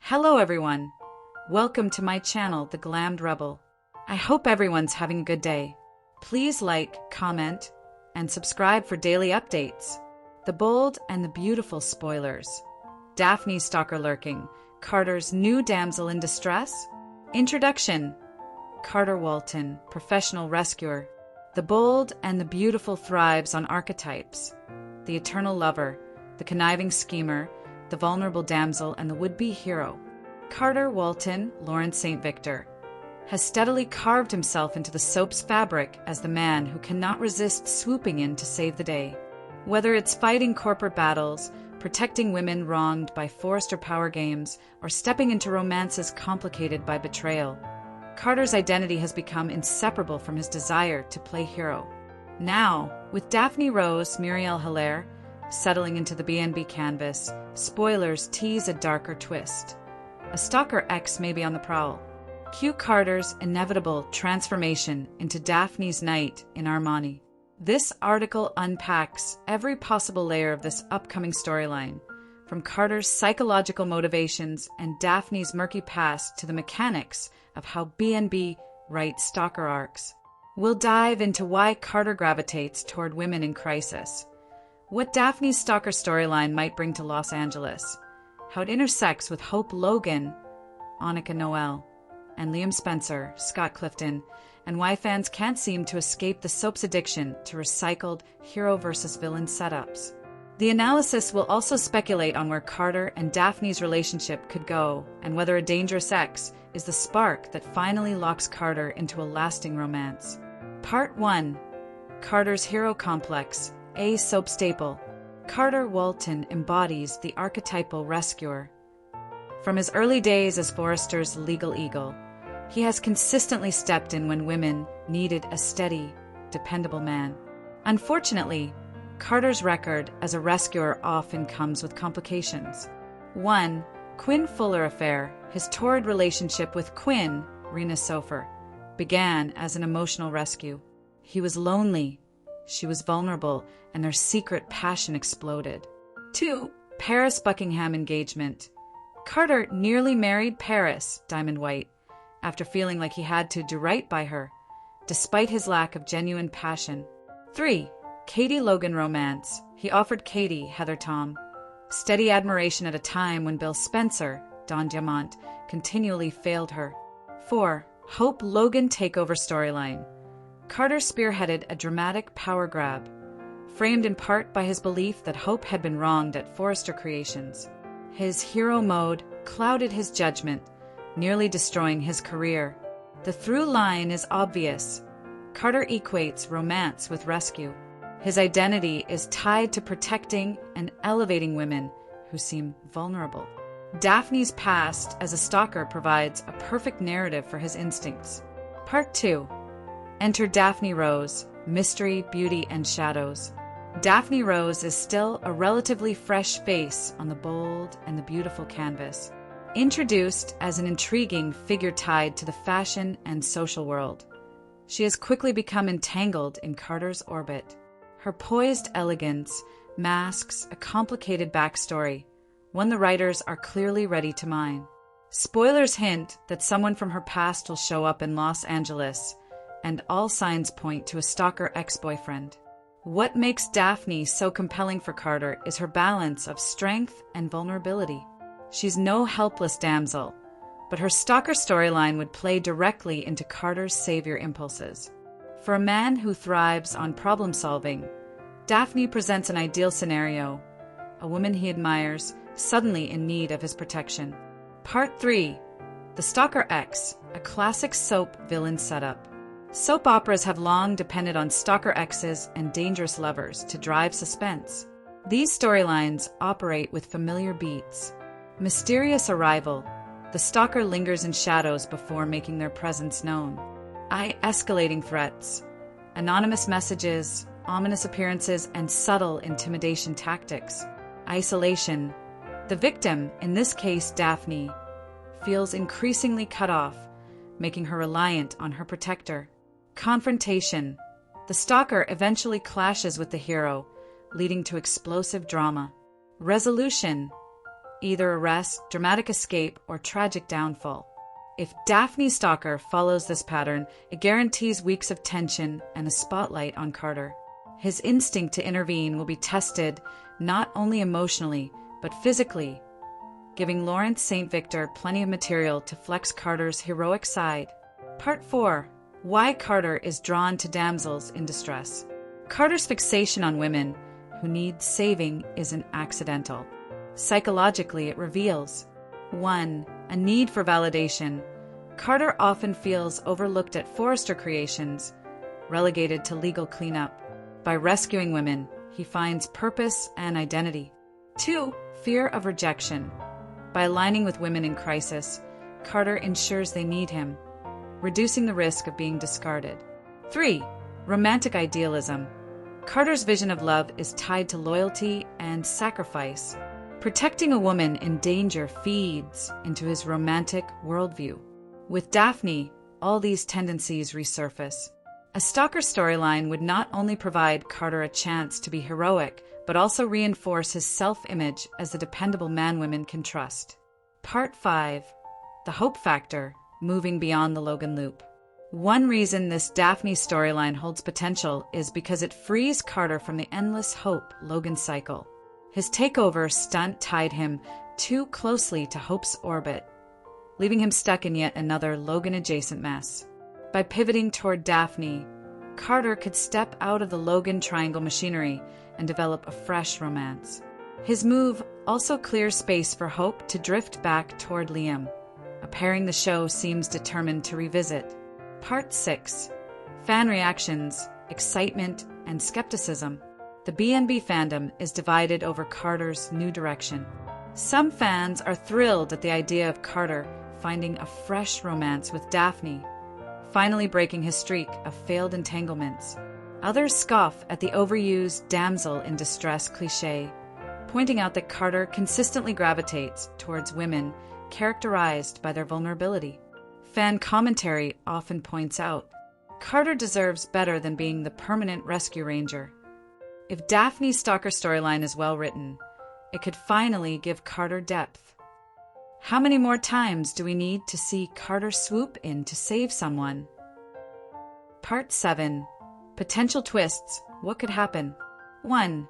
Hello everyone! Welcome to my channel, The Glammed Rebel. I hope everyone's having a good day. Please like, comment, and subscribe for daily updates. The bold and the beautiful spoilers. Daphne's stalker lurking. Carter's new damsel in distress. Introduction. Carter Walton, professional rescuer. The bold and the beautiful thrives on archetypes. The eternal lover, the conniving schemer, the vulnerable damsel, and the would-be hero. Carter Walton, Lawrence St. Victor, has steadily carved himself into the soap's fabric as the man who cannot resist swooping in to save the day. Whether it's fighting corporate battles, protecting women wronged by Forrester power games, or stepping into romances complicated by betrayal, Carter's identity has become inseparable from his desire to play hero. Now, with Daphne Rose Muriel Hilaire settling into the B&B canvas, spoilers tease a darker twist. A stalker X may be on the prowl. Cue Carter's inevitable transformation into Daphne's knight in Armani. This article unpacks every possible layer of this upcoming storyline, from Carter's psychological motivations and Daphne's murky past to the mechanics of how B&B writes stalker arcs. We'll dive into why Carter gravitates toward women in crisis, what Daphne's stalker storyline might bring to Los Angeles, how it intersects with Hope Logan, Annika Noel, and Liam Spencer, Scott Clifton, and why fans can't seem to escape the soap's addiction to recycled hero versus villain setups. The analysis will also speculate on where Carter and Daphne's relationship could go, and whether a dangerous ex is the spark that finally locks Carter into a lasting romance. Part 1. Carter's hero complex, a soap staple. Carter Walton embodies the archetypal rescuer. From his early days as Forrester's legal eagle, he has consistently stepped in when women needed a steady, dependable man. Unfortunately, Carter's record as a rescuer often comes with complications. 1. Quinn Fuller affair. His torrid relationship with Quinn, Rena Sofer, began as an emotional rescue. He was lonely, she was vulnerable, and their secret passion exploded. 2. Paris Buckingham engagement. Carter nearly married Paris, Diamond White, after feeling like he had to do right by her, despite his lack of genuine passion. 3. Katie Logan romance. He offered Katie, Heather Tom, steady admiration at a time when Bill Spencer, Don Diamant, continually failed her. 4. Hope Logan takeover storyline. Carter spearheaded a dramatic power grab, framed in part by his belief that Hope had been wronged at Forrester Creations. His hero mode clouded his judgment, nearly destroying his career. The through line is obvious. Carter equates romance with rescue. His identity is tied to protecting and elevating women who seem vulnerable. Daphne's past as a stalker provides a perfect narrative for his instincts. Part 2. Enter Daphne Rose, mystery, beauty, and shadows. Daphne Rose is still a relatively fresh face on the bold and the beautiful canvas. Introduced as an intriguing figure tied to the fashion and social world, she has quickly become entangled in Carter's orbit. Her poised elegance masks a complicated backstory, one the writers are clearly ready to mine. Spoilers hint that someone from her past will show up in Los Angeles, and all signs point to a stalker ex-boyfriend. What makes Daphne so compelling for Carter is her balance of strength and vulnerability. She's no helpless damsel, but her stalker storyline would play directly into Carter's savior impulses. For a man who thrives on problem-solving, Daphne presents an ideal scenario, a woman he admires, suddenly in need of his protection. Part 3. The Stalker X, a classic soap villain setup. Soap operas have long depended on stalker exes and dangerous lovers to drive suspense. These storylines operate with familiar beats. Mysterious arrival. The stalker lingers in shadows before making their presence known. Escalating threats. Anonymous messages, ominous appearances, and subtle intimidation tactics. Isolation. The victim, in this case Daphne, feels increasingly cut off, making her reliant on her protector. Confrontation. The stalker eventually clashes with the hero, leading to explosive drama. Resolution. either arrest, dramatic escape, or tragic downfall. If Daphne's stalker follows this pattern, it guarantees weeks of tension and a spotlight on Carter. His instinct to intervene will be tested not only emotionally, but physically, giving Lawrence St. Victor plenty of material to flex Carter's heroic side. Part 4. Why Carter is drawn to damsels in distress. Carter's fixation on women who need saving isn't accidental. Psychologically, it reveals 1. A need for validation. Carter often feels overlooked at Forrester creations, relegated to legal cleanup. By rescuing women, he finds purpose and identity. 2. Fear of rejection. By aligning with women in crisis, Carter ensures they need him, reducing the risk of being discarded. 3. Romantic idealism. Carter's vision of love is tied to loyalty and sacrifice. Protecting a woman in danger feeds into his romantic worldview. With Daphne, all these tendencies resurface. A stalker storyline would not only provide Carter a chance to be heroic, but also reinforce his self-image as a dependable man women can trust. Part 5. The Hope Factor, moving beyond the Logan loop. One reason this Daphne storyline holds potential is because it frees Carter from the endless hope Logan cycle. His takeover stunt tied him too closely to Hope's orbit, leaving him stuck in yet another Logan-adjacent mess. By pivoting toward Daphne, Carter could step out of the Logan triangle machinery and develop a fresh romance. His move also clears space for Hope to drift back toward Liam, a pairing the show seems determined to revisit. Part 6. Fan reactions, excitement, and skepticism. The B&B fandom is divided over Carter's new direction. Some fans are thrilled at the idea of Carter finding a fresh romance with Daphne, finally breaking his streak of failed entanglements. Others scoff at the overused damsel in distress cliché, pointing out that Carter consistently gravitates towards women characterized by their vulnerability. Fan commentary often points out, Carter deserves better than being the permanent rescue ranger. If Daphne's stalker storyline is well written, it could finally give Carter depth. How many more times do we need to see Carter swoop in to save someone? Part 7. Potential twists. What could happen? 1.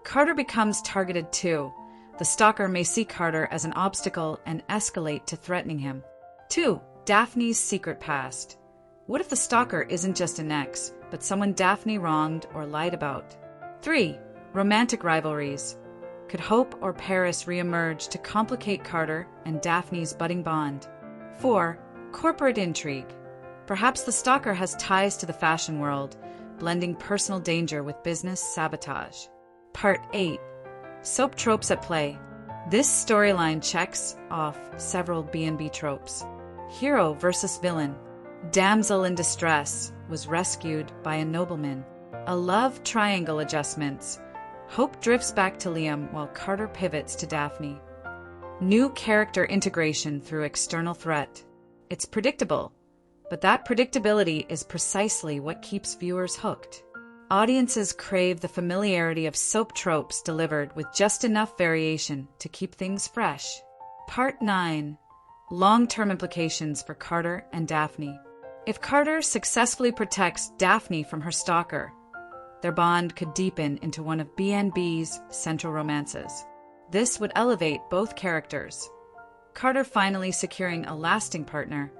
Carter becomes targeted too. The stalker may see Carter as an obstacle and escalate to threatening him. 2. Daphne's secret past. What if the stalker isn't just an ex, but someone Daphne wronged or lied about? 3. Romantic rivalries. Could Hope or Paris reemerge to complicate Carter and Daphne's budding bond? 4. Corporate intrigue. Perhaps the stalker has ties to the fashion world, blending personal danger with business sabotage. Part 8. Soap tropes at play. This storyline checks off several B&B tropes. Hero versus villain. Damsel in distress was rescued by a nobleman. A love triangle adjustments. Hope drifts back to Liam while Carter pivots to Daphne. New character integration through external threat. It's predictable, but that predictability is precisely what keeps viewers hooked. Audiences crave the familiarity of soap tropes delivered with just enough variation to keep things fresh. Part 9. Long-term implications for Carter and Daphne. If Carter successfully protects Daphne from her stalker, their bond could deepen into one of B&B's central romances. This would elevate both characters, Carter finally securing a lasting partner,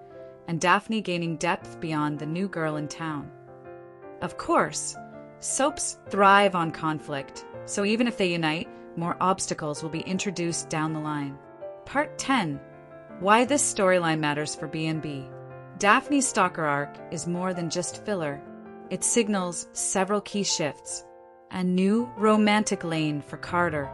and Daphne gaining depth beyond the new girl in town. Of course, soaps thrive on conflict, so even if they unite, more obstacles will be introduced down the line. Part 10. Why this storyline matters for B&B. Daphne's stalker arc is more than just filler. It signals several key shifts. A new romantic lane for Carter,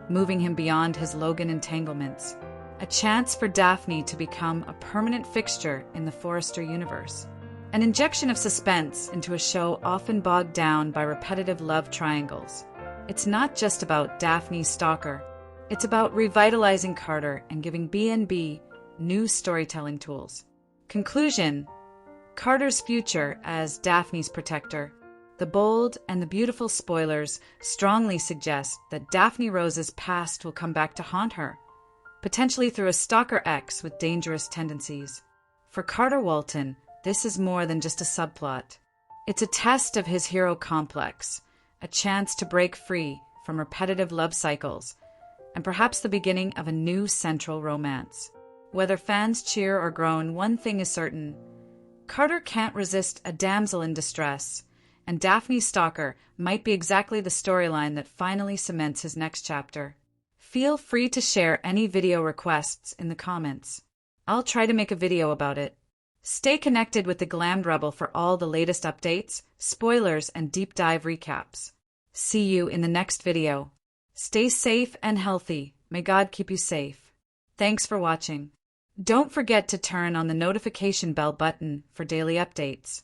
moving him beyond his Logan entanglements. A chance for Daphne to become a permanent fixture in the Forrester universe. An injection of suspense into a show often bogged down by repetitive love triangles. It's not just about Daphne's stalker. It's about revitalizing Carter and giving B&B new storytelling tools. Conclusion: Carter's future as Daphne's protector. The bold and the beautiful spoilers strongly suggest that Daphne Rose's past will come back to haunt her, potentially through a stalker ex with dangerous tendencies. For Carter Walton, this is more than just a subplot. It's a test of his hero complex, a chance to break free from repetitive love cycles, and perhaps the beginning of a new central romance. Whether fans cheer or groan, one thing is certain. Carter can't resist a damsel in distress, and Daphne's stalker might be exactly the storyline that finally cements his next chapter. Feel free to share any video requests in the comments. I'll try to make a video about it. Stay connected with the Glammed Rebel for all the latest updates, spoilers, and deep dive recaps. See you in the next video. Stay safe and healthy. May God keep you safe. Thanks for watching. Don't forget to turn on the notification bell button for daily updates.